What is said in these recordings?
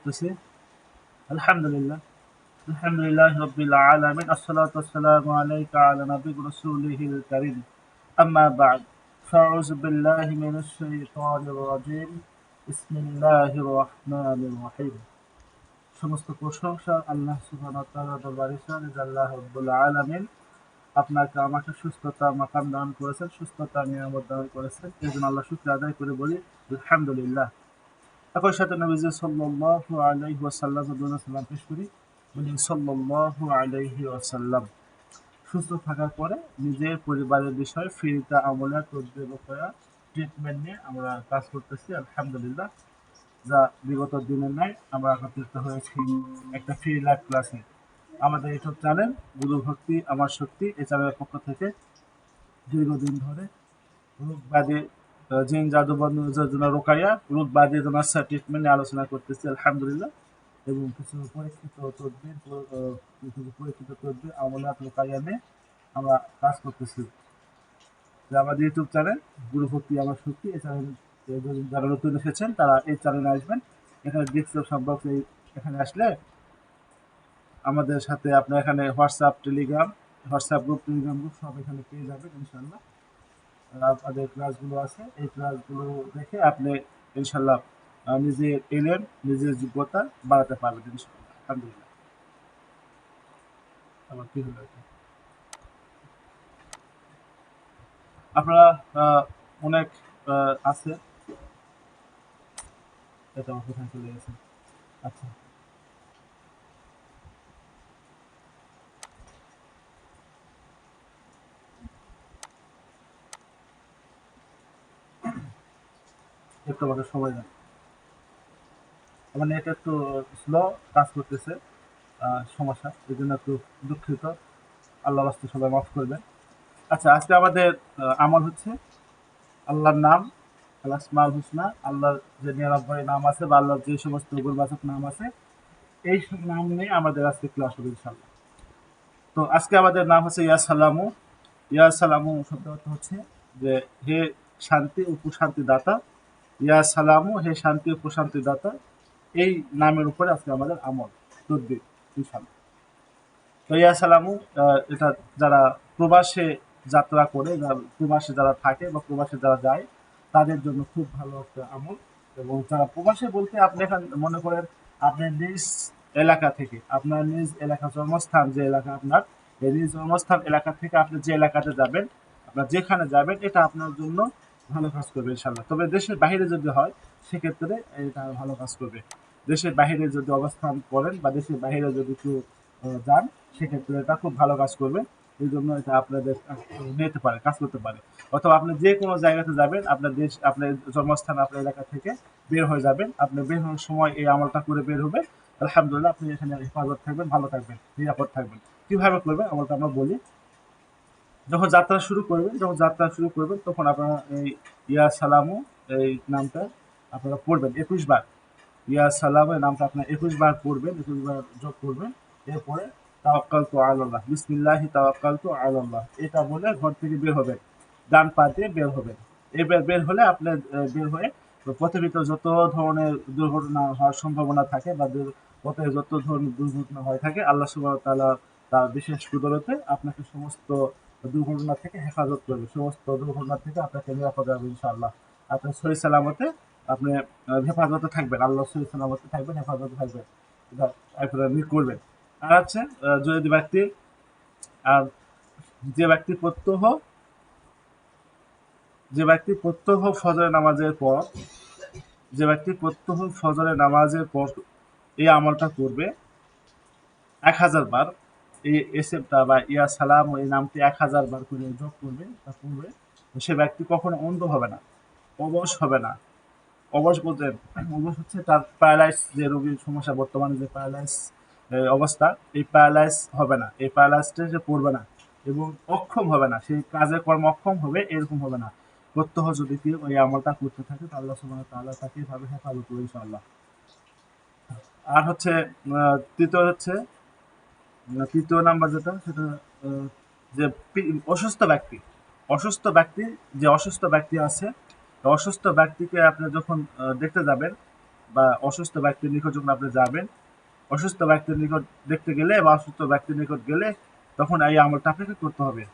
করতেছি। আলহামদুলিল্লাহ। আলহামদুলিল্লাহ রাব্বিল আলামিন। আসসালাতু ওয়াসসালামু আলাইকা আলা নাবিয়্যির রাসূলিহিল কারীম। আম্মা বা'দ। ফাআউযু বিল্লাহি মিনাশ শাইতানির রাজীম। বিসমিল্লাহির রাহমানির রাহিম। সমস্ত প্রশংসা আল্লাহ সুবহানাহু ওয়া তাআলার দরবারে যে আল্লাহ রাব্বুল আলামিন আপনাকে আমাকে সুস্থতা মাকাম দান করেছেন, সুস্থতা নিয়ামত দান করেছেন। এজন্য আল্লাহ শুকর আদায় করে বলি আলহামদুলিল্লাহ। একই সাথে নবীজি সাল্লাল্লাহু আলাইহি ওয়াসাল্লামের জন্য সালাম পেশ করি। বলি সাল্লাল্লাহু আলাইহি ওয়াসাল্লাম। সুস্থ থাকার পরে নিজের পরিবারের বিষয়ে ফ্রিতে আমলে তদবির রুকিয়া ট্রিটমেন্ট নিয়ে আমরা কাজ করতেছি আলহামদুলিল্লাহ। যা বিগত দিনের ন্যায় আমরা একত্রিত হয়েছি একটা ফ্রি লাইভ ক্লাসে। আমাদের ইউটিউব চ্যানেল গুরু ভক্তি আমার শক্তি এই চ্যানেলের পক্ষ থেকে দীর্ঘদিন ধরে রোগবাদী জিন জাদু বন্ধের জন্য রোকাইয়া রোগবাদী জনাসার ট্রিটমেন্ট নিয়ে আলোচনা করতেছি আলহামদুলিল্লাহ। এবং কিছু পরীক্ষিত তদবির আমলাত রোকাইয়া নিয়ে আমরা কাজ করতেছি। আমাদের ইউটিউব চ্যানেল গুরু ভক্তি আমার শক্তি এই চ্যানেল যারা নতুন এসেছেন তারা এই চ্যানেলে আসবেন। এখানে ডিসক্রিপশন বক্সে এখানে আসলে আমাদের সাথে আপনার এখানে হোয়াটসঅ্যাপ গ্রুপ টেলিগ্রাম গ্রুপ সব এখানে পেয়ে যাবেন ইনশাল্লাহ। আপনাদের ক্লাসগুলো আছে এই ক্লাসগুলো দেখে আপনি ইনশাল্লাহ নিজের এলেম নিজের যোগ্যতা বাড়াতে পারবেন ইনশাল্লাহ। আলহামদুলিল্লাহ। আমার কি হলো এটা? আপনারা অনেক আছে। এটা আমার কোথায় চলে গেছে? আচ্ছা, একটু আমাদের সময় দেন। আমার নেট একটু স্লো কাজ করতেছে, সমস্যা এই জন্য একটু দুঃখিত। আল্লাহ রাস্তায় সবাই মাফ করবেন। আচ্ছা, আজকে আমাদের আমল হচ্ছে আল্লাহর নাম, আল আসমাউল হুসনা, আল্লাহর যে ৯৯ নাম আছে বা আল্লাহর যে সমস্ত গুণবাচক নাম আছে এই সব নাম নিয়ে আমাদের আজকে ক্লাস হবে ইনশাআল্লাহ। তো আজকে আমাদের নাম হচ্ছে ইয়া সালামু। ইয়া সালামু শব্দ অর্থ হচ্ছে যে হে শান্তি ও প্রশান্তি দাতা। ইয়া সালামু হে শান্তি ও প্রশান্তি দাতা। এই নামের উপরে আজকে আমাদের আমল তদবির ইনশাআল্লাহ। তো ইয়া সালামু এটা যারা প্রবাসে যাত্রা করে প্রবাসে যারা থাকে বা প্রবাসে যারা যায় তাদের জন্য খুব ভালো একটা আমল। এবং যারা প্রবাসে বলতে আপনি এখন মনে করেন আপনার নিজ এলাকা থেকে আপনার নিজ এলাকা জন্মস্থান যে এলাকা আপনার এই নিজ জন্মস্থান এলাকা থেকে আপনি যে এলাকাতে যাবেন আপনার যেখানে যাবেন এটা আপনার জন্য ভালো কাজ করবে ইনশাল্লাহ। তবে দেশের বাইরে যদি হয় সেক্ষেত্রে এটা ভালো কাজ করবে। দেশের বাইরে যদি অবস্থান করেন বা দেশের বাইরে যদি কেউ যান সেক্ষেত্রে এটা খুব ভালো কাজ করবে। এই জন্য এটা আপনাদের নিতে পারে কাজ করতে পারে। অথবা আপনি যে কোনো জায়গাতে যাবেন আপনার দেশ আপনার জন্মস্থান আপনার এলাকা থেকে বের হয়ে যাবেন, আপনি বের হওয়ার সময় এই আমলটা করে বের হবে। আলহামদুলিল্লাহ আপনি এখানে হেফাজত থাকবেন, ভালো থাকবেন, নিরাপদ থাকবেন। কিভাবে করবেন আমলটা আমরা বলি। যখন যাত্রা শুরু করবেন তখন আপনারা এই ইয়া সালামু এই নামটা আপনারা পড়বেন ২১ বার। ইয়া সালাম এর নামটা আপনার ২১ বার পড়বেন, ২১ বার জপ করবেন। এরপরে তাওয়াক্কালতু আলাল্লাহ, বিসমিল্লাহি তাওয়াক্কালতু আলাল্লাহ এটা বলে ঘর থেকে বের হবেন। ডান পা দিয়ে বের হবেন। এবার বের হলে আপনি বের হয়ে পথের ভিতর যত ধরনের দুর্ঘটনা হওয়ার সম্ভাবনা থাকে বা পথে যত ধরনের দুর্ঘটনা হয়ে থাকে আল্লাহ সুবহানাহু ওয়া তাআলা তার বিশেষ কুদরতে আপনাকে সমস্ত দুর্ঘটনা থেকে হেফাজত করবে। সমস্ত দুর্ঘটনা থেকে আপনাকে নিরাপদ রাখবে ইনশাআল্লাহ। আপনি সহি সালামতে আপনি হেফাজতে থাকবেন। আল্লাহ সহি সালামতে থাকবেন, হেফাজতে থাকবেন। এটা আপনারা করবেন। আর হচ্ছে যদি ব্যক্তি আর যে ব্যক্তি প্রত্যহ যে ব্যক্তি প্রত্যহ ফজরের নামাজের পর যে ব্যক্তি প্রত্যহ ফজরের নামাজের পর এই আমলটা করবে ১০০০ বার, এই এসেমটা বা ইয়া সালাম এই নামটি ১০০০ বার করে জপ করবে তা পড়বে, সে ব্যক্তি কখনো অন্ধ হবে না, অবশ হবে না। অবশ বলতে অবশ হচ্ছে তার প্যারালাইস যে রোগীর সমস্যা বর্তমানে যে প্যারালাইস অবস্থা, এই প্যারালাইস হবে না, এই প্যারালাইসটা সে পড়বে না এবং অক্ষম হবে না, সেই কাজে কর্মে অক্ষম হবে এরকম হবে না। প্রত্যহ যদি কেউ ওই আমলটা করতে থাকে তাহলে আল্লাহ সুবহানাহু ওয়া তাআলা তাকে এভাবে হেফাজত করবে ইনশাআল্লাহ। আর হচ্ছে তৃতীয় নাম্বার যেটা সেটা আহ, যে অসুস্থ ব্যক্তি অসুস্থ ব্যক্তি যে অসুস্থ ব্যক্তি আছে অসুস্থ ব্যক্তিকে আপনি যখন দেখতে যাবেন বা অসুস্থ ব্যক্তির নিকট যখন আপনি যাবেন, অসুস্থ ব্যক্তির নিকট দেখতে গেলে বা অসুস্থ ব্যক্তির নিকট গেলে তখন এই আমলটা আপনাকে করতে হবে।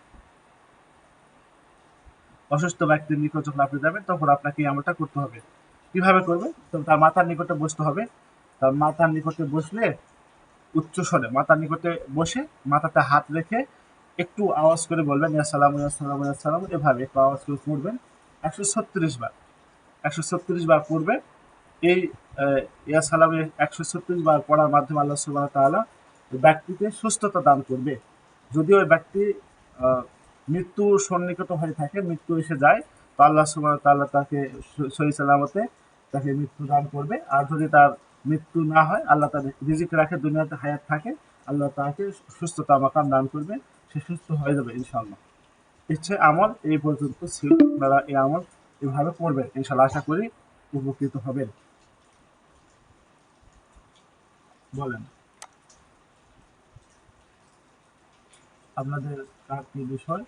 অসুস্থ ব্যক্তির নিকট যখন আপনি যাবেন তখন আপনাকে এই আমলটা করতে হবে। কিভাবে করবে? তো তার মাথার নিকটে বসতে হবে। তার মাথার নিকটে বসলে উচ্চ স্বরে মাথার নিকটে বসে মাথাতে হাত রেখে একটু আওয়াজ করে বলবেন ইয়া সালাম ইয়া সালাম ইয়া সালাম, এভাবে একটু আওয়াজ করে পড়বেন 136 বার। 136 বার পড়বে। এই ইয়া সালামে 136 বার পড়ার মাধ্যমে আল্লাহ সুবহানাহু ওয়া তাআলা ওই ব্যক্তিকে সুস্থতা দান করবে। যদি ওই ব্যক্তি মৃত্যু সন্নিকট হয়ে থাকে, মৃত্যু এসে যায়, তো আল্লাহ সুবহানাহু ওয়া তাআলা তাকে সহি সালামতে তাকে মৃত্যু দান করবে। আর যদি তার মৃত্যু না হয়, আল্লাহ তার রিজিক রাখে, দুনিয়াতে হায়াত থাকে, আল্লাহ তাকে সুস্থতা মাকাম দান করবে, সে সুস্থ হয়ে যাবে ইনশাআল্লাহ। ইচ্ছে আমল এই পর্যন্ত ছিল। আপনারা এই আমল এভাবে করবেন, ইনশাআল্লাহ আশা করি উপকৃত হবেন। বলেন আপনাদের কার কি বিষয়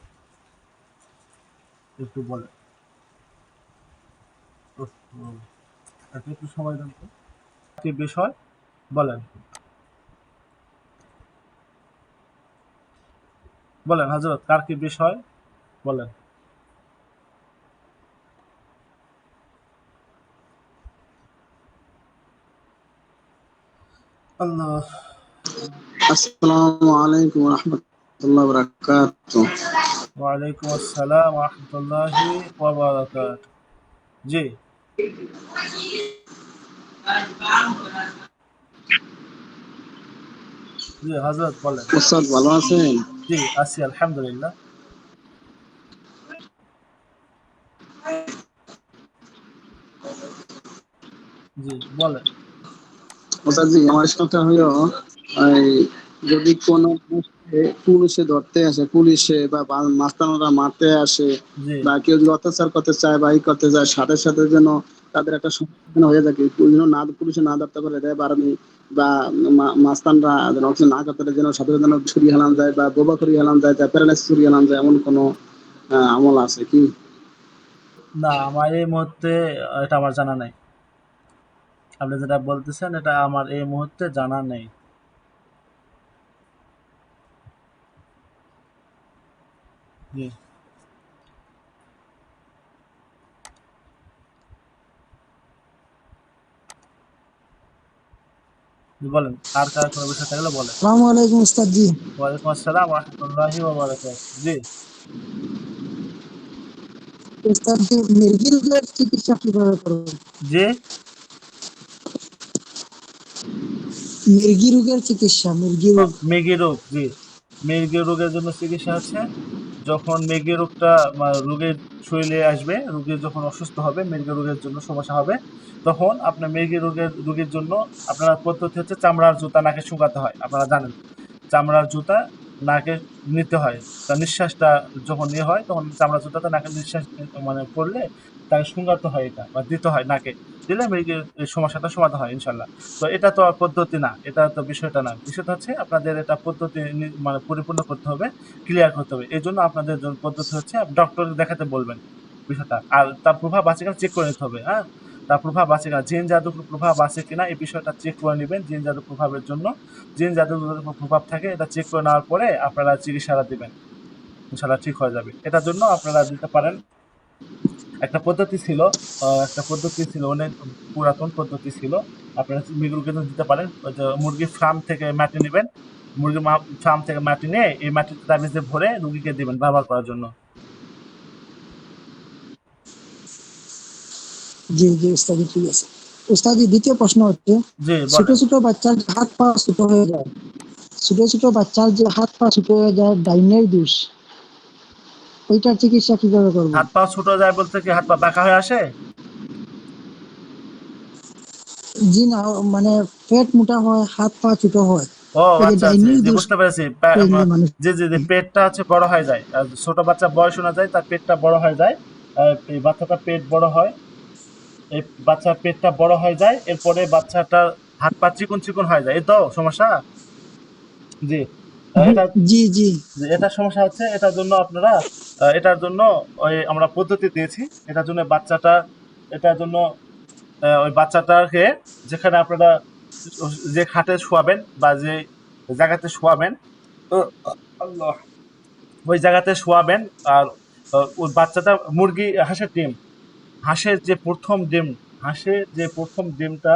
একটু বলেন। উফ, একটু সময় দেন তো। কি বিষয় বলেন, বলেন হযরত কার কি বিষয় বলেন। আল্লাহ। আসসালামু আলাইকুম ওয়া রাহমাতুল্লাহি ওয়া বারাকাতুহু। ওয়ালাইকুম আসসালাম ওয়া রাহমাতুল্লাহি ওয়া বারাকাতুহু। জি জি হযরত বলেন। ওস্তাদ ভালো আছেন? জি আছি আলহামদুলিল্লাহ। জি বলেন। ওস্তাদ জি, আমার প্রশ্নটা হলো, এই যদি কোনো পুলিশে ধরতে আসে, পুলিশে বা মাস্তানরা মারতে আসে, জি বা কেউ যদি অত্যাচার করতে চায় বা ই করতে চায়, সাথে সাথে যেন তাদের একটা সম্মুখীন হয়ে থাকে, যেন না পুলিশে না ধরতে পারে, র্যাব আর্মি বা মাস্তানরা যেন কিছু না করতে পারে, যেন সাথে সাথে যেন ছুরি হেলান যায় বা বোবা ছুরি হেলান যায়, প্যারালাইজ ছুরি হেলান যায়, এমন কোনো আমল আছে কি? না, আমার এই মুহূর্তে এটা আমার জানা নাই। আপনি যেটা বলতেছেন এটা আমার এই মুহূর্তে জানা নেই। জি জি, বলেন। আর কার কোনো বিষয় থাকলে বলেন। আসসালামু আলাইকুম উস্তাদ জি। ওয়ালাইকুম আসসালাম ওয়া রাহমাতুল্লাহি ওয়া বারাকাতুহু। জি উস্তাদ জি, মির্গি রোগের চিকিৎসা কিভাবে করব? জি মির্গি রোগের চিকিৎসা, মির্গি রোগ। মৃগী রোগ, জি। মৃগী রোগের জন্য চিকিৎসা হচ্ছে যখন মৃগী রোগটা রোগীর শরীরে আসবে, রোগী যখন অসুস্থ হবে, মৃগী রোগের জন্য সমস্যা হবে, তখন আপনার মৃগী রোগীর জন্য আপনার পদ্ধতি হচ্ছে চামড়ার জুতা নাকে শুকাতে হয়। আপনারা জানেন। চামড়ার জুতা নাকে নিতে হয়। তার নিঃশ্বাসটা যখন ইয়ে হয় তখন চামড়ার জুতাতে নাকে নিঃশ্বাস পড়লে তাকে শুঁগাতে হয় এটা বা দিতে হয় নাকে। দিলে মৃগীর এই সমস্যাটা সমাধান হয় ইনশাআল্লাহ। তো এটা তো আর পদ্ধতি না। এটা তো বিষয়টা না। বিষয়টা হচ্ছে আপনাদের এটা পদ্ধতি পরিপূর্ণ করতে হবে, ক্লিয়ার করতে হবে। এজন্য আপনাদের পদ্ধতি হচ্ছে ডক্টর দেখাতে বলবেন বিষয়টা। আর তার প্রভাব আছে কিনা চেক করে নিতে হবে, হ্যাঁ? তার প্রভাব আছে কিনা, জিন জাদুর প্রভাব আছে কিনা এই বিষয়টা চেক করে নিবেন জিন জাদুর প্রভাবের জন্য। জিন জাদুর যদি কোনো প্রভাব থাকে এটা চেক করে নেওয়ার পরে আপনারা চিকিৎসাটা দিবেন। ইনশাআল্লাহ ঠিক হয়ে যাবে। এটার জন্য আপনারা দিতে পারেন একটা পদ্ধতি ছিল অনেক পুরাতন পদ্ধতি ছিল। আপনারা মৃগের জন্য দিতে পারেন। ওই যে মুরগির ফার্ম থেকে মাটি নিবেন। মুরগির ফার্ম থেকে মাটি নিয়ে এই মাটিতে তাবিজে ভরে রুগীকে দিবেন ব্যবহার করার জন্য। জি জি উস্তাদ জি, ঠিক আছে। উস্তাদ জি, দ্বিতীয় প্রশ্ন হচ্ছে, জি ছোট বলেন। ছোট বাচ্চার যে হাত পা ছোট হয়ে যায়, ছোট ছোট বাচ্চার যে হাত পা ছোট হয়ে যায়, ডাইনের দোষ, ওইটার চিকিৎসা কিভাবে করব? হাত পা ছোট যায় বলতে কি হাত পা বাঁকা হয়ে আসে? জি না, মানে পেট মোটা হয়, হাত পা ছোট হয়, ও ওই যে আচ্ছা আচ্ছা, ডাইনের জি দোষ বুঝতে পেরেছি। মানুষ। জি জি জি, পেটটা হচ্ছে বড় হয়ে যায়। আর ছোট বাচ্চা বয়স অনুযায়ী তার পেটটা বড় হয়ে যায়। এই বাচ্চাটার পেট বড় হয়, এই বাচ্চার পেটটা বড় হয়ে যায়, এরপরে বাচ্চাটার হাত পা চিকন চিকন হয়ে যায়, এই তো সমস্যা। জি জি এটা জি জি। এটা সমস্যা হচ্ছে, এটার জন্য আপনারা এটার জন্য ওই আমরা পদ্ধতি দিয়েছি। এটার জন্য বাচ্চাটা, এটার জন্য ওই বাচ্চাটাকে যেখানে আপনারা যে খাটে শোয়াবেন বা যে জায়গাতে শোয়াবেন, তো আল্লাহ, ওই জায়গাতে শোয়াবেন। আর ওই বাচ্চাটা হাঁসের ডিম, হাঁসের যে প্রথম ডিম, হাঁসের যে প্রথম ডিমটা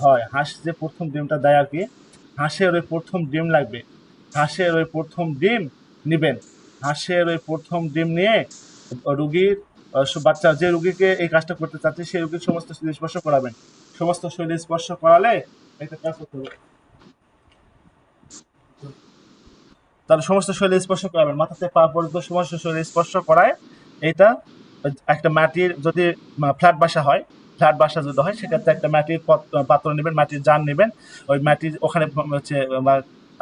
হয়, হাঁস যে প্রথম ডিমটা দেয় আর কি, হাঁসের ওই প্রথম ডিম লাগবে। হাঁসের ওই প্রথম ডিম নিবেন। হাঁসের ওই প্রথম ডিম নিয়ে রুগীর বাচ্চা যে রুগীকে এই কাজটা করতে চাচ্ছে সেই রুগীর সমস্ত শরীর স্পর্শ করাবেন। সমস্ত শরীর স্পর্শ করালে একটা কাজ করতে হবে, তাহলে সমস্ত শরীর স্পর্শ করাবেন, মাথাতে পা পর্যন্ত সমস্ত শরীর স্পর্শ করায় এটা একটা মাটির যদি ফ্ল্যাট বাসা হয়, ফ্ল্যাট বাসা যদি হয় সেক্ষেত্রে একটা মাটির পাত্র নেবেন, মাটির জার নেবেন। ওই মাটির ওখানে হচ্ছে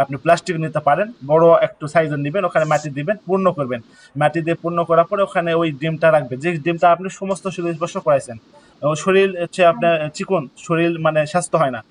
আপনি প্লাস্টিক নিতে পারেন, বড় একটু সাইজের নেবেন, ওখানে মাটি দিবেন, পূর্ণ করবেন। মাটি দিয়ে পূর্ণ করার পরে ওখানে ওই ডিমটা রাখবেন, যে ডিমটা আপনি সমস্ত শরীর স্পর্শ করাইছেন। শরীর হচ্ছে আপনার চিকন, শরীর মানে স্বাস্থ্য হয় না,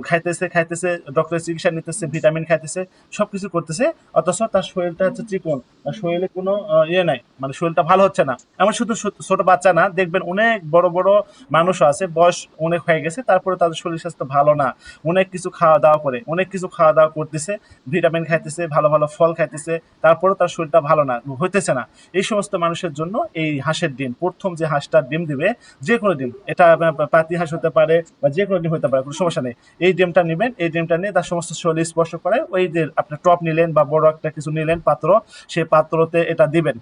খাইতেছে খাইতেছে, ডক্টরের চিকিৎসা নিতেছে, ভিটামিন খাইতেছে, সবকিছু করতেছে, অথচ তার শরীরটা হচ্ছে চিকন, তার শরীরে কোনো ইয়ে নাই, মানে শরীরটা ভালো হচ্ছে না। এমন শুধু ছোট বাচ্চা না, দেখবেন অনেক বড় বড় মানুষও আছে, বয়স অনেক হয়ে গেছে, তারপরে তাদের শরীর স্বাস্থ্য ভালো না। অনেক কিছু খাওয়া দাওয়া করে, অনেক কিছু খাওয়া দাওয়া করতেছে, ভিটামিন খাইতেছে, ভালো ভালো ফল খাইতেছে, তারপরেও তার শরীরটা ভালো না, হইতেছে না। এই সমস্ত মানুষের জন্য এই হাঁসের ডিম, প্রথম যে হাঁসটার ডিম দিবে, যে কোনো ডিম, এটা আপনার পাতি হাঁস হতে পারে বা যে কোনো ডিম হতে পারে, কোনো সমস্যা নেই। এই ডিমটা নেবেন, এই ডিমটা নিয়ে তার সমস্ত শরীর স্পর্শ করে ওই যে আপনার টপ নিলেন বা বড় একটা কিছু নিলেন পাত্র, সেই পাত্রতে এটা দিবেন।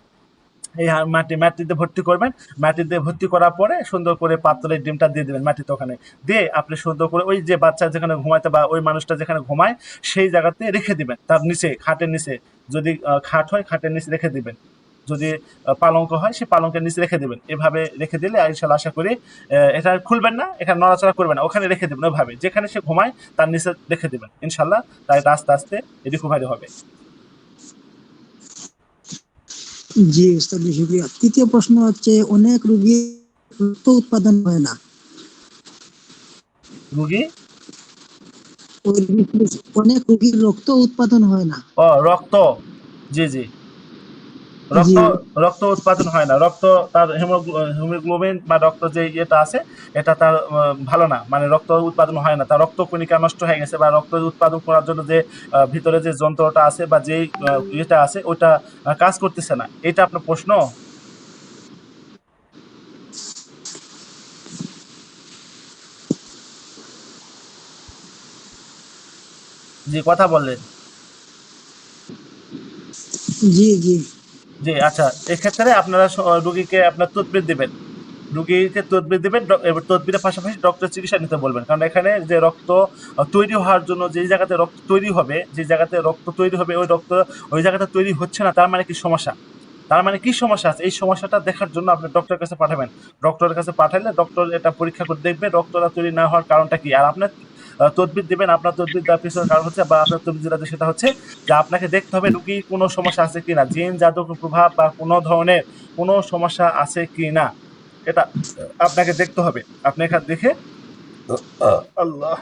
এই মাটিতে ভর্তি করবেন। মাটিতে ভর্তি করার পরে সুন্দর করে পাত্রের ডিমটা দিয়ে দিবেন মাটিতে, ওখানে দিয়ে আপনি সুন্দর করে ওই যে বাচ্চা যেখানে ঘুমাইতে বা ওই মানুষটা যেখানে ঘুমায় সেই জায়গাতে রেখে দিবেন, তার নিচে, খাটের নিচে। যদি খাট হয় খাটের নিচে রেখে দিবেন, যদি পালঙ্ক হয় সেই পালঙ্কের নিচে রেখে দিবেন। এভাবে রেখে দিলে ইনশাল্লাহ আশা করি এটা খুলবেন না, এখানে নড়াচড়া করবেন না, ওখানে রেখে দিবেন, ওইভাবে যেখানে সে ঘুমায় তার নিচে রেখে দিবেন, ইনশাল্লাহ তাই এটা আস্তে আস্তে রিকভারি হবে। জি উস্তাদ, শুক্রিয়া। তৃতীয় প্রশ্ন হচ্ছে, অনেক রোগী রক্ত উৎপাদন হয় না, রুগী অনেক রোগীর রক্ত উৎপাদন হয় না। রক্ত, জি জি, রক্ত জি রক্ত উৎপাদন হয় না, রক্ত তার হিমোগ্লোবিন বা রক্ত যে ইয়েটা আছে এটা তার ভালো না, মানে রক্ত উৎপাদন হয় না, তার রক্ত কণিকা নষ্ট হয়ে গেছে, বা রক্ত উৎপাদন করার জন্য যে ভিতরে যে যন্ত্রটা আছে বা যেই ইয়েটা আছে ওইটা কাজ করতেছে না, এটা আপনার প্রশ্ন। জি, কথা বললেন। জি জি জি, আচ্ছা, এক্ষেত্রে আপনারা রুগীকে আপনার তদবির দিবেন, রুগীকে তদবির দিবেন, এবার তদবিরের পাশাপাশি ডক্টর চিকিৎসা নিতে বলবেন, কারণ এখানে যে রক্ত তৈরি হওয়ার জন্য যেই জায়গাতে রক্ত তৈরি হবে, যে জায়গাতে রক্ত তৈরি হবে ওই রক্ত ওই জায়গাতে তৈরি হচ্ছে না, তার মানে কি সমস্যা, তার মানে কি সমস্যা আছে, এই সমস্যাটা দেখার জন্য আপনি ডক্টরের কাছে পাঠাবেন। ডক্টরের কাছে পাঠালে ডক্টর এটা পরীক্ষা করে দেখবে রক্তটা তৈরি না হওয়ার কারণটা কি, আর আপনার তদবির দিবেন। আপনার তদবির দেওয়ার পিছনে কারণ হচ্ছে, বা আপনার তদবির যেটা সেটা হচ্ছে যে আপনাকে দেখতে হবে রুগীর কোনো সমস্যা আছে কিনা, জিন জাদুর প্রভাব বা কোনো ধরনের কোনো সমস্যা আছে কিনা, এটা আপনাকে দেখতে হবে। আপনি এখানে দেখে আল্লাহ,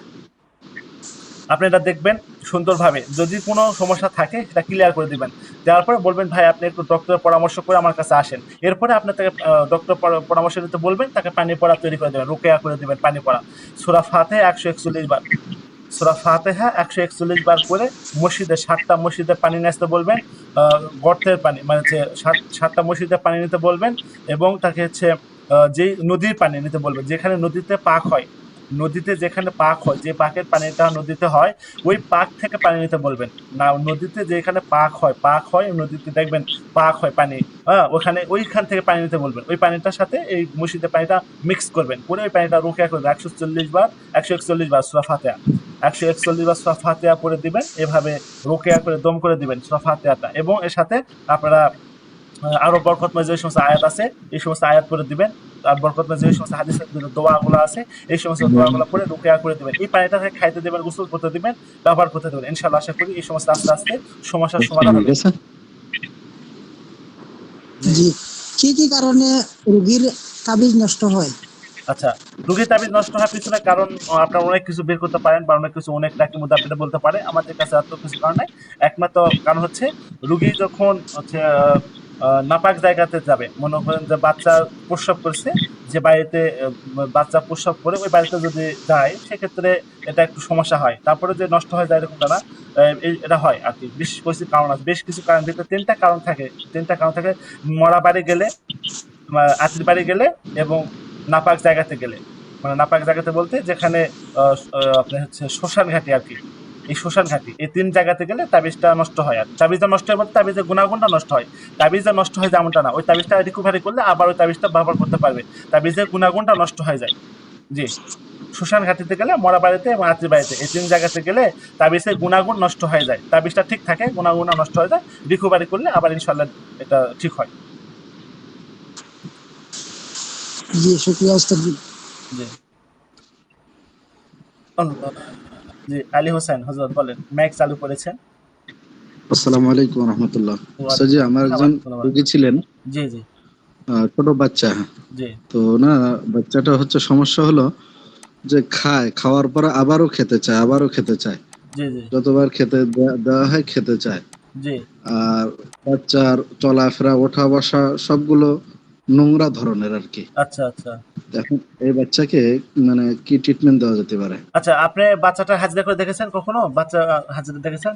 আপনি এটা দেখবেন সুন্দরভাবে, যদি কোনো সমস্যা থাকে সেটা ক্লিয়ার করে দিবেন। দেওয়ার পরে বলবেন ভাই আপনি একটু ডক্টরের পরামর্শ করে আমার কাছে আসেন। এরপরে আপনি তাকে ডক্টর পরামর্শ নিতে বলবেন, তাকে পানি পড়া তৈরি করে দেবেন, রুকেয়া করে দিবেন পানি পড়া। সূরা ফাতিহা 141 বার, সূরা ফাতিহা 141 বার করে মসজিদে 7টা মসজিদে পানি নিয়ে আসতে বলবেন। গর্তের পানি, মানে হচ্ছে 7টা মসজিদে পানি নিতে বলবেন, এবং তাকে হচ্ছে যেই নদীর পানি নিতে বলবেন, যেখানে নদীতে পাক হয়, নদীতে যেখানে পাক হয়, যে পাকের পানিটা নদীতে হয় ওই পাক থেকে পানি নিতে বলবেন। না, নদীতে যেখানে পাক হয় নদীতে দেখবেন পাক হয় পানি, হ্যাঁ, ওখানে ওইখান থেকে পানি নিতে বলবেন। ওই পানিটার সাথে এই মসজিদের পানিটা মিক্স করবেন, করে ওই পানিটা রুকিয়া করবেন 140 বার, 141 বার সূরা ফাতিহা, 141 বার সূরা ফাতিহা পড়ে দিবেন, এভাবে রুকিয়া করে দম করে দিবেন সূরা ফাতিহাটা, এবং এর সাথে আপনারা আরো বরকতময় যে সমস্ত আয়াত আছে এই সমস্ত আয়াত পড়ে দিবেন। আর বরকতময় যে সমস্ত হাদিসের দোয়াগুলো আছে এই সমস্ত দোয়াগুলো পড়ে রুকিয়া করে দিবেন। এই পানিটাকে খাইতে দিবেন, গোসল করতে দিবেন, ব্যবহার করতে দিবেন। ইনশাআল্লাহ আশা করি এই সমস্ত আস্তে আস্তে সমস্যার সমাধান হবে। জি, জি। কি কি কারণে রোগীর তাবিজ নষ্ট হয়? আচ্ছা, রোগীর তাবিজ নষ্ট হওয়ার পিছনে কারণ আপনারা অনেক কিছু বের করতে পারেন, বা অনেক কিছু অনেক টাকি মুদাব্বিরে বলতে পারে, আমাদের কাছে এত কিছু কারণ নাই। একমাত্র কারণ হচ্ছে রোগী যখন হচ্ছে নাপাক জায়গাতে যাবে, মনে করেন যে বাচ্চা প্রস্রাব করছে, যে বাড়িতে বাচ্চা প্রসব করে ওই বাড়িতে যদি যায় সেক্ষেত্রে এটা একটু সমস্যা হয়। তারপরে যে নষ্ট হয়ে যায় এরকমটা না। এটা হয় আর কি। বিশেষ কিছু কারণ আছে, বেশ কিছু কারণ, ভিতরে ৩টা কারণ থাকে। ৩টা কারণ থাকে: মরা বাড়ি গেলে, আত্মীয় বাড়ি গেলে, এবং নাপাক জায়গাতে গেলে। মানে নাপাক জায়গাতে বলতে যেখানে আপনার হচ্ছে শ্মশান ঘাটি আর কি। এই শ্মশান ঘাটি, এই ৩ জায়গাতে গেলে তাবিজটা নষ্ট হয় আর কি। তাবিজটা নষ্ট হয় বলতে তাবিজের গুণাগুণটা নষ্ট হয়। তাবিজটা নষ্ট হয় যেমনটা না, ওই তাবিজটা রিকভারি করলে আবার ওই তাবিজটা ব্যবহার করতে পারবে। তাবিজের গুণাগুণটা নষ্ট হয়ে যায়। জি। শ্মশান ঘাটিতে গেলে, মরা বাড়িতে এবং আত্মীয় বাড়িতে, এই ৩ জায়গাতে গেলে তাবিজের গুণাগুণ নষ্ট হয়ে যায়। তাবিজটা ঠিক থাকে, গুণাগুণটা নষ্ট হয়ে যায়। রিকভারি করলে আবার ইনশাল্লাহ এটা ঠিক হয়। জি, শুক্রিয়া ওস্তাদজি। জি। আল্লাহ। জি, আলী হোসেন হযরত বলেন। মাইক চালু করেছেন। আসসালামু আলাইকুম রহমতুল্লাহ। ওয়ালাইকুম স্যারজি, আমার আসসালাম ওয়া একজন রাহমাতুল্লাহি ওয়া রোগী বারাকাতুহু। ছিলেন, জি, জি, ছোট বাচ্চা। জি, তো না, বাচ্চাটা হচ্ছে সমস্যা হলো যে খাওয়ার পরে আবারও খেতে চায়, আবারও খেতে চায়। জি, জি, যতবার খেতে দেওয়া হয় খেতে চায়। জি। আর বাচ্চার চলাফেরা, ওঠা বসা সবগুলো নোংরা ধরনের আর কি। আচ্ছা, আচ্ছা। এখন এই বাচ্চাকে মানে কি ট্রিটমেন্ট দেওয়া যেতে পারে? আচ্ছা, আপনি বাচ্চাটা হাজিরা করে দেখেছেন কখনো? বাচ্চা হাজিরা দেখেছেন?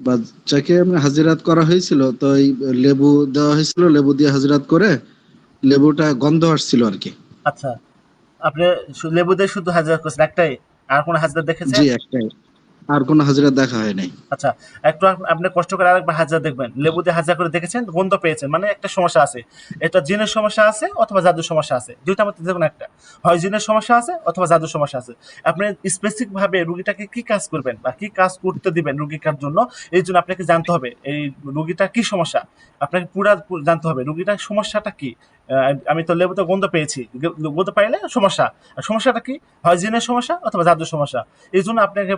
বাচ্চাকে এমনি হাজিরাত করা হয়েছিল, তো এই লেবু দেওয়া হয়েছিল, লেবু দিয়ে হাজিরাত করে লেবুটা গন্ধ আসছিল আর কি। আচ্ছা। আপনি লেবু দিয়ে শুধু হাজিরা করছেন একটাই? আর কোনো হাজিরা জি, দেখেছেন? একটাই। আর কোনো হাজিরা দেখা হয় নাই। আচ্ছা, একটু আপনি কষ্ট করে আরেকবার হাজিরা দেখবেন। লেবু দিয়ে হাজিরা করে দেখেছেন, গন্ধ পেয়েছেন, মানে একটা সমস্যা আছে। এটা জিনের সমস্যা আছে অথবা জাদুর সমস্যা আছে। ২ টার মধ্যে যেকোনো একটা। হয় জিনের সমস্যা আছে অথবা জাদুর সমস্যা আছে। আপনি স্পেসিফিক ভাবে রুগীটাকে কি কাজ করবেন বা কি কাজ করতে দিবেন রুগীটার জন্য, এইজন্য আপনাকে জানতে হবে এই রুগীটার কি সমস্যা। আপনাকে জানতে হবে রুগীটার সমস্যাটা কি? আ আমি তো লেবুতে গন্ধ পেয়েছি। গন্ধ পাইলে সমস্যা। আর সমস্যাটা কি? হয় জিনের সমস্যা অথবা জাদুর সমস্যা। এইজন্য আপনাকে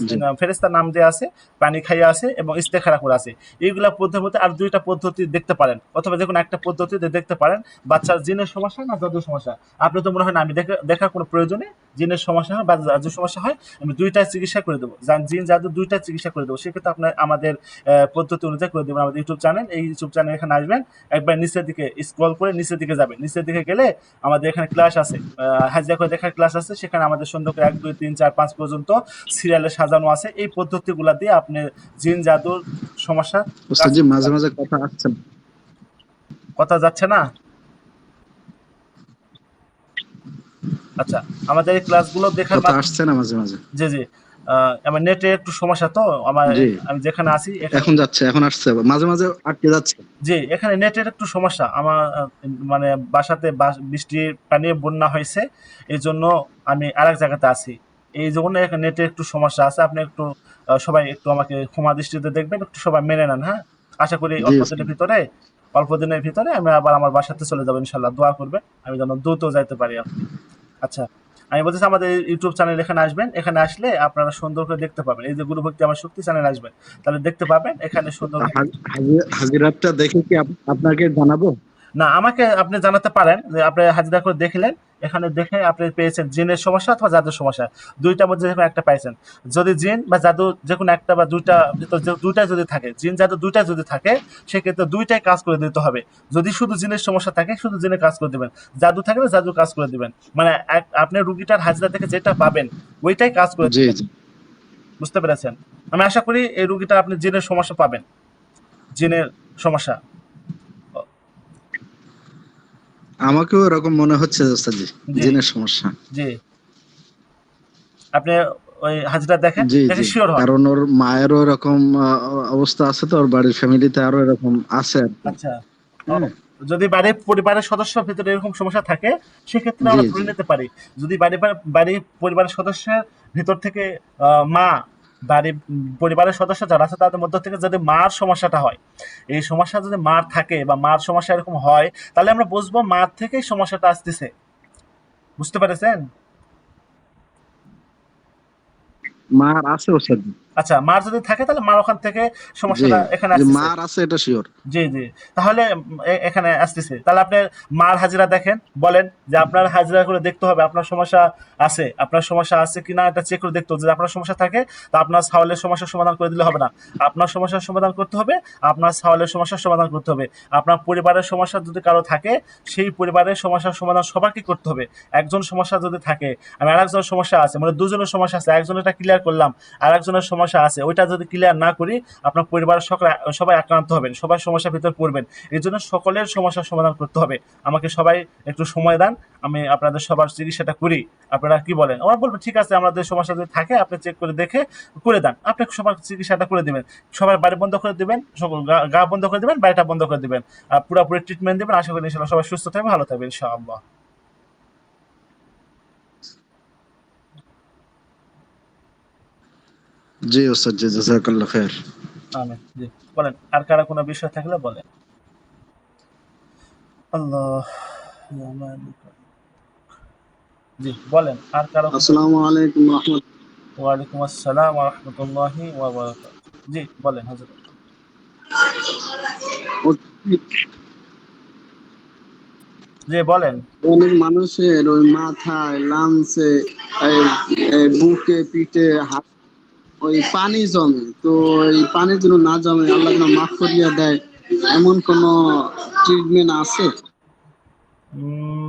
জি। ফেরেশতার নাম দেয়া আছে, পানি খাইয়া আছে এবং ইস্তেখারা করা আছে। এইগুলা পদ্ধতি, আর ২ টা পদ্ধতি দেখতে পারেন অথবা যেকোনো একটা পদ্ধতিতে দেখতে পারেন বাচ্চার জিনের সমস্যা না জাদুর সমস্যা। আপনার তো মনে হয় না আমি দেখার কোনো প্রয়োজন নেই। জিনের সমস্যা হয় বা জাদুর সমস্যা হয়, আমি ২ টার চিকিৎসা করে দেব। জিন জাদু ২ টার চিকিৎসা করে দেব। সেক্ষেত্রে আপনার আমাদের পদ্ধতি অনুযায়ী করে দেবেন। আমাদের ইউটিউব চ্যানেল, এই ইউটিউব চ্যানেল এখানে আসবেন। একবার নিচের দিকে স্ক্রল করে নিচের দিকে যাবেন। নিচের দিকে গেলে আমাদের এখানে ক্লাস আছে। হাজিরা করে দেখার ক্লাস আছে। সেখানে আমাদের সুন্দর করে ১, ২, ৩, ৪, ৫ পর্যন্ত সিরিয়ালে সাজানো আছে। এই পদ্ধতিগুলা দিয়ে আপনি জিন জাদুর সমস্যা কাজ ওস্তাদজি, করতে মাঝে পারবেন। মাঝে কথা আসছে না। কথা যাচ্ছে না? আচ্ছা, আমাদের এই ক্লাসগুলো দেখার কথা মাধ্যমে, আসছে না মাঝে মাঝে। জি, জি। আমার নেটে একটু সমস্যা তো। জি, আমি যেখানে আছি এখানে, এখন যাচ্ছে, এখন আসছে, মাঝে মাঝে আটকে যাচ্ছে। জি, এখানে নেটের একটু সমস্যা। আমার মানে বাসাতে বৃষ্টির পানি বন্যা হয়েছে। এজন্য আমি আরেক জায়গাতে আছি। এই জন্য এখানে নেটের একটু সমস্যা আছে। আপনি একটু সবাই একটু আমাকে ক্ষমা দৃষ্টিতে দেখবেন। একটু সবাই মেনে নেন, হ্যাঁ? আশা করি জি ওস্তাদ। অল্প দিনের ভিতরে আমি আবার আমার বাসাতে চলে যাব ইনশাআল্লাহ। দোয়া করবেন। আমি যেন দ্রুত যাইতে পারি আরকি। আচ্ছা। আমি বলতেছি আমাদের ইউটিউব চ্যানেল এখানে আসবেন। এখানে আসলে আপনারা সুন্দর করে দেখতে পাবেন। এই যে গুরু ভক্তি আমার শক্তি চ্যানেলে আসবেন। তাহলে দেখতে পাবেন এখানে সুন্দর করে। হাজিরাতটা দেখে কি আপনাকে জানাবো? না, আমাকে আপনি জানাতে পারেন যে আপনি হাজিরা করে দেখলেন। এখানে দেখে আপনি পেয়েছেন জিনের সমস্যা অথবা জাদুর সমস্যা। ২ টার মধ্যে যেকোনো একটা পাইছেন। যদি জিন বা জাদু যেকোনো একটা বা ২ টা ভিতর ২ টাই যদি থাকে, জিন জাদু ২ টাই যদি থাকে, সেক্ষেত্রে ২ টাই কাজ করে দিতে হবে। যদি শুধু জিনের সমস্যা থাকে, শুধু জিনের কাজ করে দিবেন। জাদু থাকলে জাদুর কাজ করে দিবেন। মানে আপনি রুগীটার হাজিরা থেকে যেটা পাবেন, ওইটাই কাজ করে জি দিবেন। জি। বুঝতে পেরেছেন? আমি আশা করি এই রুগীটা আপনি জিনের সমস্যা পাবেন। জিনের সমস্যা। অ আমাকেও এরকম মনে হচ্ছে ওস্তাদজি, জি, জিনের সমস্যা। জি। আপনি ওই হাজিরা দেখেন, জি দেখে জি। সিওর হন। কারণ ওর মায়েরও এরকম অবস্থা আছে, তো ওর বাড়ির ফ্যামিলিতে আরো এরকম আছে আর কি। আচ্ছা। ও, হ্যাঁ। যদি পরিবারের সদস্যের ভিতরে এরকম সমস্যা থাকে, সেক্ষেত্রে জি আমরা ধরে জি। নিতে পারি। যদি পরিবারের সদস্যের ভিতর থেকে মা, পরিবারের সদস্য যারা আছে তাদের মধ্য থেকে যদি মার সমস্যাটা হয়, এই সমস্যা যদি মার থাকে বা মার সমস্যা এরকম হয়, তাহলে আমরা বুঝবো মার থেকেই সমস্যাটা আসতেছে। বুঝতে পেরেছেন? মার আছে ওস্তাদজি। আচ্ছা, মার যদি থাকে তাহলে মার ওখান থেকে জি, সমস্যাটা এখানে যে আসতেছে। মার আছে এটা শিওর। জি, জি। তাহলে এখানে আসতেছে। তাহলে আপনি মার হাজিরা দেখেন, বলেন যে আপনার হাজিরা করে দেখতে হবে আপনার সমস্যা আছে। আপনার সমস্যা আছে কিনা এটা চেক করে দেখতে হবে। যদি আপনার সমস্যা থাকে তো আপনার ছাওয়ালের সমস্যার সমাধান করে দিলে হবে না। আপনার সমস্যার সমাধান করতে হবে, আপনার ছাওয়ালের সমস্যার সমাধান করতে হবে। আপনার পরিবারের সমস্যা যদি কারো থাকে, সেই পরিবারের সমস্যার সমাধান সবাইকে করতে হবে। একজন সমস্যা যদি থাকে, আমি আরেকজনের সমস্যা আছে, মানে দুজনের সমস্যা আছে, একজনেরটা ক্লিয়ার করলাম, আরেকজনের সমস্যা আছে, ওইটা যদি ক্লিয়ার না করি আপনার পরিবারের সবাই আক্রান্ত হবেন, সবাই সমস্যার ভিতর পড়বেন। এই জন্য সকলের সমস্যার সমাধান করতে হবে। আমাকে সবাই একটু সময় দেন, আমি আপনাদের সবার চিকিৎসাটা করি। আপনারা কি বলেন? আমরা বলবো ঠিক আছে, আমাদের সমস্যা যদি থাকে আপনি চেক করে দেখে করে দেন, আপনি সবার চিকিৎসাটা করে দিবেন। সবার বাড়ি বন্ধ করে দিবেন, গা বন্ধ করে দিবেন, বাড়িটা বন্ধ করে দিবেন, আর পুরোপুরি ট্রিটমেন্ট দিবেন। আশা করি ইনশাল্লাহ সবাই সুস্থ থাকবে, ভালো থাকবে ইনশাআল্লাহ। জি ওস্তাদ, জি জাযাকাল্লাহ খায়ের। আমিন। জি, বলেন আর কারা কোনো বিষয় থাকলে বলেন। আল্লাহ, জি বলেন আর কারো কোনো। আসসালামু আলাইকুম রাহমাতুল্লাহ। ওয়ালাইকুম আসসালাম ওয়া রাহমাতুল্লাহি ওয়া বারাকাতুহু। জি বলেন হযরত। জি বলেন। অনেক মানুষের ওই মাথায়, লাংসে, বুকে, পিঠে, হাত ওই পানি জমে। তো এই পানি যেন না জমে, আল্লাহ যেন মাফ করিয়া দেয়, এমন কোন ট্রিটমেন্ট আছে?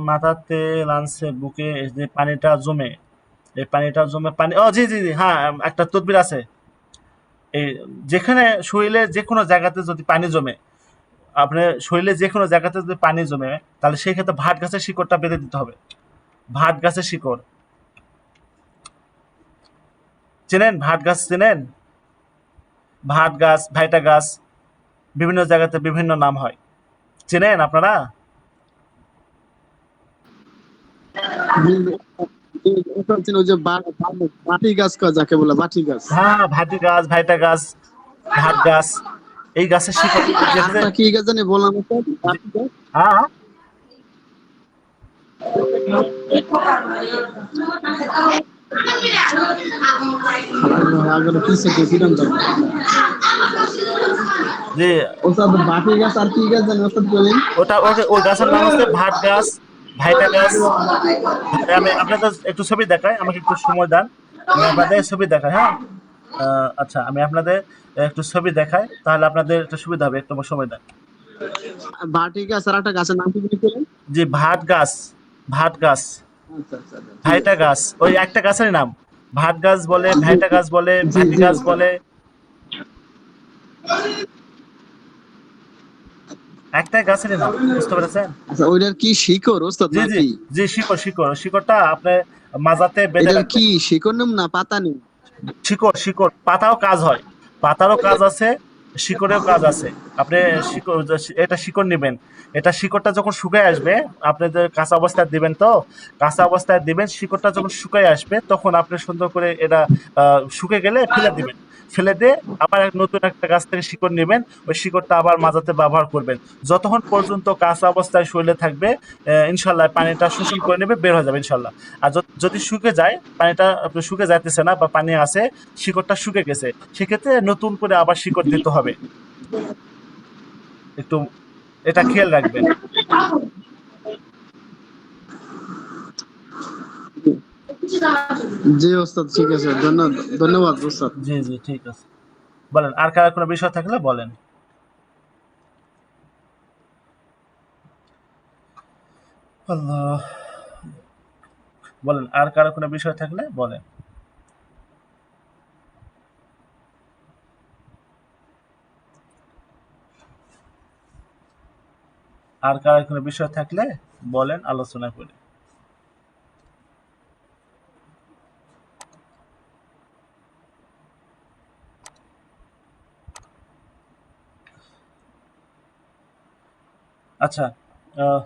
মাথাতে, লাঞ্চে, বুকে এই যে পানিটা জমে, এই পানিটা জমে পানি, ও জি জি জি, হ্যাঁ, একটা তদবির আছে। এই যেখানে শরীরে যে কোনো জায়গাতে যদি পানি জমে, আপনার শরীরে যে কোনো জায়গাতে যদি পানি জমে, তাহলে সেই ক্ষেত্রে ভাট গাছের শিকড়টা বেঁধে দিতে হবে। ভাট গাছের শিকড় চেনেন? ভাট গাছ চেনেন? ভাট গাছ, ভাইটা গাছ, বিভিন্ন জায়গাতে বিভিন্ন নাম হয়, চেনেন আপনারা? ওটা হচ্ছে ওই যে বাটি গাছ কয়, যাকে বলে বাটি গাছ। হ্যাঁ, ভাটি গাছ, ভাইটা গাছ, ভাট গাছ, এই গাছের শিকড় যেখানে। আরেকটা কি গাছ জানি বললাম তো, যে- বাটি গাছ। হ্যাঁ, আগের কি থেকে কিরম যাবে? যে ওস্তাদ বাটি গাছ আর কি গাছ জানি ওস্তাদ বলেন? ওটা ওই গাছের নাম হচ্ছে ভাট গাছ, ভাইটা গাছ। আমি আপনাদের একটু ছবি দেখাই, আমাকে একটু সময় দেন, আমি আপনাদের ছবি দেখাই, হ্যাঁ। আচ্ছা, আমি আপনাদের একটু ছবি দেখাই, তাহলে আপনাদের একটু সুবিধা হবে, একটু সময় দেন। বাটি গাছ আর একটা গাছের নাম কি জানি বলেন? যে ভাট গাছ, ভাট গাছ, আচ্ছা আচ্ছা আচ্ছা, ঠিক ভাইটা আছে। গাছ, ওই একটা গাছেরই নাম। ভাট গাছ বলে, জি ভাইটা গাছ বলে, জি ভাটি জি গাছ ওস্তাদ। বলে, একটাই গাছেরই নাম, বুঝতে পেরেছেন? আচ্ছা, ওইটার কি শিকড় ওস্তাদ জি জি নাকি? জি, শিকড়, শিকড়, শিকড়টা আপনি মাজাতে বেঁধে এটার কি রাখবেন। শিকড় নেম না পাতা নেম? শিকড়, শিকড়, পাতাও কাজ হয়, পাতারও কাজ আছে, শিকড়েও কাজ আছে। আপনি শিকড়, এটা শিকড় নেবেন। এটা শিকড়টা যখন শুকায় আসবে, আপনি যে কাঁচা অবস্থায় দিবেন, তো কাঁচা অবস্থায় দিবেন, শিকড়টা যখন শুকায় আসবে তখন আপনি সুন্দর করে এটা শুকে গেলে ফেলে দিবেন। ফেলে দিয়ে আবার নতুন একটা গাছ থেকে শিকড় নেবেন, ওই শিকড়টা আবার মাজাতে ব্যবহার করবেন। যতক্ষণ পর্যন্ত কাঁচা অবস্থায় শরীরে থাকবে, ইনশাল্লাহ পানিটা শোষণ করে নেবে, বের হয়ে যাবে ইনশাল্লাহ। আর যদি শুকে যায়, পানিটা আপনার শুকে যাইতেছে না বা পানি আছে, শিকড়টা শুকে গেছে, সেক্ষেত্রে নতুন করে আবার শিকড় দিতে হবে। একটু এটা খেয়াল রাখবেন। জি ওস্তাদ, ঠিক আছে, ধন্যবাদ ধন্যবাদ ওস্তাদ। জি জি, ঠিক আছে। বলেন আর কার কোনো বিষয় থাকলে বলেন। আল্লাহ, বলেন আর কারো কোনো বিষয় থাকলে বলেন। আর কারো কোনো বিষয় থাকলে বলেন, আলোচনা করি। আচ্ছা, আহ,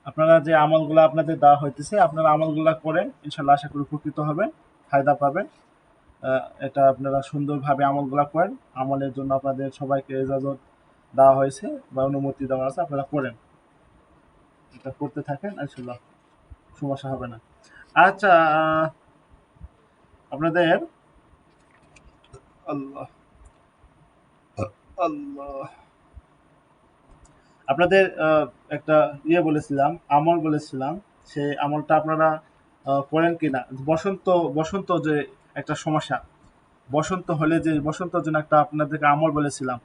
আপনারা যে আমলগুলো আপনাদের দেওয়া হইতেছে, আপনারা আমলগুলা করেন, ইনশাল্লাহ আশা করি উপকৃত হবেন, ফায়দা পাবেন। এটা আপনারা সুন্দরভাবে আমলগুলা করেন। আমলের জন্য আপনাদের সবাইকে ইজাজত দেওয়া হয়েছে বা অনুমতি দেওয়া আছে, আপনারা করেন। এটা করতে থাকেন, ইনশাল্লাহ সমস্যা হবে না। আচ্ছা, আপনাদের আল্লাহ আল্লাহ। আপনাদের একটা বলেছিলাম, আমল বলেছিলাম, সেই আমলটা আপনারা করেন কিনা? বসন্ত বসন্ত যে একটা সমস্যা, বসন্ত হলে যে বসন্তের জন্য একটা আপনাদেরকে আমল বলেছিলাম,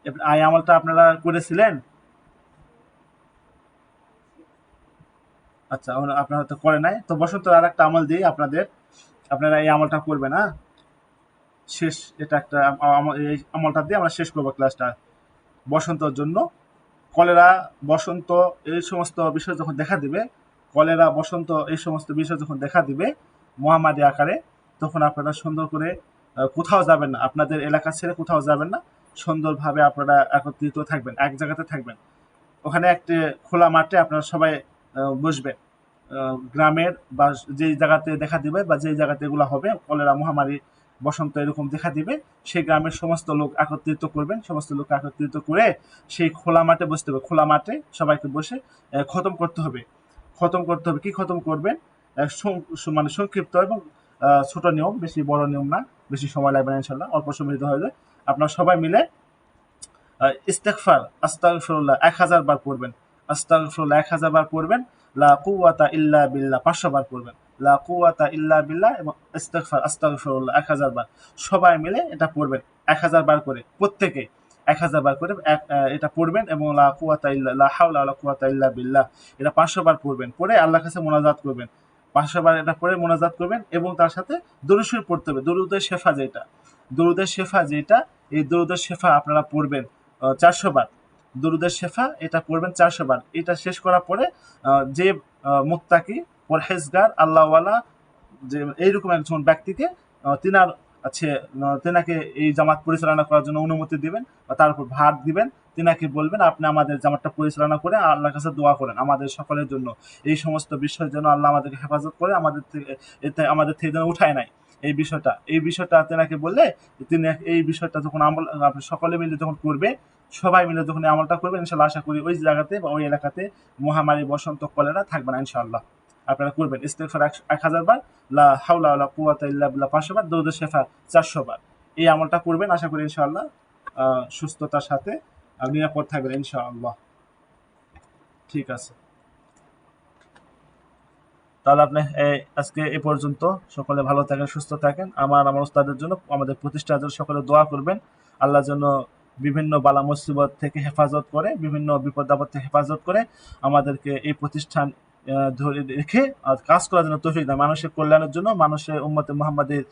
এই আমলটা আপনারা করেছিলেন? আচ্ছা, আপনারা তো করে নাই। তো বসন্তের আর একটা আমল দিই আপনাদের, আপনারা এই আমলটা করবেন। হ্যাঁ, শেষ, এটা একটা এই আমলটা দিয়ে আমরা শেষ করবো ক্লাসটা। বসন্তের জন্য কলেরা, বসন্ত, এই সমস্ত বিষয় যখন দেখা দিবে, কলেরা, বসন্ত, এই সমস্ত বিষয় যখন দেখা দিবে মহামারী আকারে, তখন আপনারা সুন্দর করে কোথাও যাবেন না, আপনাদের এলাকা ছেড়ে কোথাও যাবেন না, সুন্দরভাবে আপনারা একত্রিত থাকবেন, এক জায়গাতে থাকবেন। ওখানে একটি খোলা মাঠে আপনারা সবাই বসবেন। গ্রামের বা যেই জায়গাতে দেখা দিবে বা যেই জায়গাতে এগুলো হবে, কলেরা, মহামারী, বসন্ত এরকম দেখা দিবে, সেই গ্রামের সমস্ত লোক একত্রিত করবেন। সমস্ত লোক একত্রিত করে সেই খোলা মাঠে বসতে হবে। খোলা মাঠে সবাইকে বসে খতম করতে হবে। খতম করতে হবে। কি খতম করবেন? মানে সংক্ষিপ্ত এবং ছোট নিয়ম, বেশি বড় নিয়ম না, বেশি সময় লাগবে না ইনশাল্লাহ, অল্প সময় হয়ে যায়। আপনারা সবাই মিলে ইস্তেগফার, আস্তাগফিরুল্লাহ 1000 বার পড়বেন। আস্তাগফিরুল্লাহ 1000 বার পড়বেন। লা কুওয়াতা ইল্লা বিল্লাহ 500 বার পড়বেন। লা কুওয়াতা ইল্লা বিল্লাহ এবং ইস্তেগফার, আস্তাগফিরুল্লাহ 1000 বার। সবাই মিলে এটা পড়বেন 1000 বার করে, প্রত্যেকে 1000 বার করে এটা পড়বেন এবং লা কুওয়াতা ইল্লা, লা হাওলা ওয়ালা কুওয়াতা ইল্লা বিল্লাহ এটা 500 বার পড়বেন। পড়ে আল্লাহর কাছে মোনাজাত করবেন। 500 বার এটা পড়ে মোনাজাত করবেন এবং তার সাথে দরুদ শরীফ পড়তে হবে। দরুদের শেফা যেটা, দরুদের শেফা যেটা, এই দরুদের শেফা আপনারা পড়বেন 400 বার। দরুদের শেফা এটা পড়বেন 400 বার। এটা শেষ করার পরে যে মুত্তাকি, পরহেজগার, আল্লাহওয়ালা, যে এইরকম একজন ব্যক্তিকে তিনার আছে, তেনাকে এই জামাত পরিচালনা করার জন্য অনুমতি দিবেন বা তার উপর ভার দিবেন। তিনাকে বলবেন আপনি আমাদের জামাতটা পরিচালনা করে আল্লাহর কাছে দোয়া করেন আমাদের সকলের জন্য, এই সমস্ত বিষয়ের জন্য আল্লাহ আমাদেরকে হেফাজত করে, আমাদের থেকে এতে আমাদের থেকে যেন উঠায় নাই এই বিষয়টা তেনাকে বললে, তিনি এই বিষয়টা যখন আমল আপনি সকলে মিলে যখন করবে, সবাই মিলে যখন এই আমলটা করবেন, ইনশাল্লাহ আশা করি ওই জায়গাতে বা ওই এলাকাতে মহামারী, বসন্ত, কলেরা থাকবে না ইনশাআল্লাহ। আপনারা করবেন ইস্তেগফার 1000 বার, লা হাওলা ওয়ালা কুওয়াতা ইল্লা বিল্লাহ 500 বার, দরুদ শেফা 400 বার। এই আমলটা করবেন, আশা করি ইনশাআল্লাহ সুস্থতার সাথে নিরাপদ থাকবেন ইনশাআল্লাহ। ঠিক আছে, তাহলে আপনি আজকে এ পর্যন্ত। সকলে ভালো থাকেন, সুস্থ থাকেন। আমার ওস্তাদের জন্য, আমাদের প্রতিষ্ঠানের জন্য সকলে দোয়া করবেন। আল্লাহ যেন বিভিন্ন বালা মুসিবত থেকে হেফাজত করে, বিভিন্ন বিপদ আপদ থেকে হেফাজত করে, আমাদেরকে এই প্রতিষ্ঠান ধরে রেখে কাজ করার জন্য তৌফিক দেয়, মানুষের কল্যাণের জন্য, মানুষের উম্মতে মুহাম্মাদের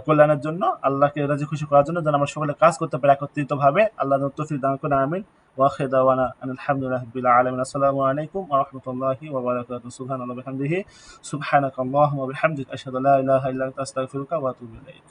কল্যাণের জন্য, আল্লাহকে রাজি খুশি করার জন্য যেন আমরা সকলে কাজ করতে পারি একত্রিতভাবে। আল্লাহ যেন তৌফিক দান করে, আমিন। ওয়াখির দাওয়ানা আলহামদুলিল্লাহি রাব্বিল আলামিন। আসসালামু আলাইকুম ওয়া রাহমাতুল্লাহি ওয়া বারাকাতুহু। সুবহানাল্লাহি ওয়া বিহামদিহি, সুবহানাকাল্লাহুম্মা ওয়া বিহামদিকা, আশহাদু আল্লা ইলাহা ইল্লা আনতা, আস্তাগফিরুকা ওয়া আতুবু ইলাইক।